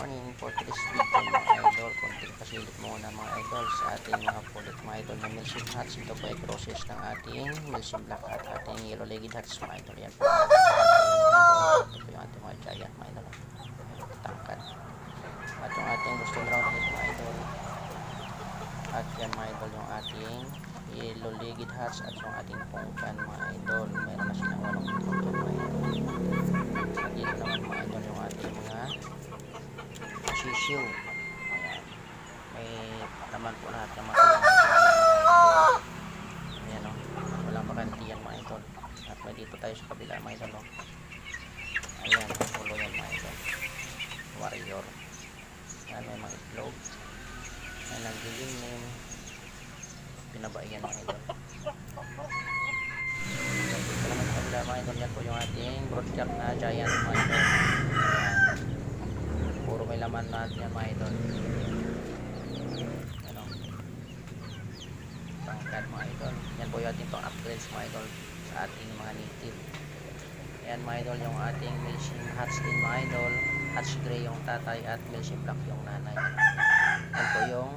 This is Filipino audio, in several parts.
morning for today's video mga idol. Konting pasilip muna mga idol sa ating mga pulit mga idol na Milsim Hats. Ito po ay process ng ating Milsim Black at ating Yellow Legged Hats mga idol. Yan po. Ito po yung ating mga giant mga idol. Tangkad. At yung ating Boston Round Head mga idol. At yan mga idol yung ating Yellow Legged Hats at yung ating pungkan mga idol. Meron na silang 8 puntod mga idol. At dito naman mga idol yung ating mga sisiw. Ayan. May laman po lahat ng mga ayan o. Walang bakanti yan mga idol. At may dito tayo sa kabila mga idol o. Ayan. Ulo yan mga idol. Warrior. Ayan. May mga itlog. May naglilimlim. Pinabayan mga idol. Dito naman sa kabila mga idol. Yan po yung ating broadcast na giant mga idol. Ayan. Puro may laman natin yan mga idol. Ano? Tangkad mga idol. Yan po yung ating pang upgrades mga idol sa ating mga native. Yan mga idol yung ating Milsim Hats din mga idol. Hats gray yung tatay at Milsim Black yung nanay. Yan po yung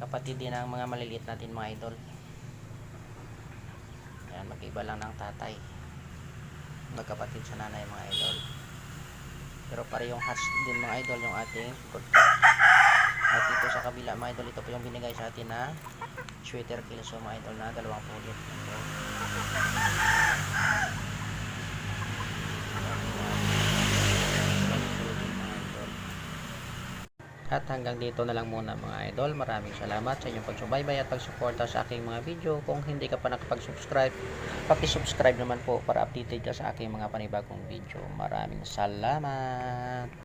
kapatid din ng mga maliliit natin mga idol. Yan, mag-iba lang ng tatay. Magkapatid sa nanay mga idol. Pero parehong hats din mga idol yung ating broadcast. At dito sa kabila mga idol, ito po yung binigay sa atin na sweater kilso mga idol na 2 ulit. At hanggang dito na lang muna mga idol. Maraming salamat sa inyong pagsubaybay at pagsuporta sa aking mga video. Kung hindi ka pa nakapag-subscribe, paki-subscribe naman po para updated ka sa aking mga panibagong video. Maraming salamat.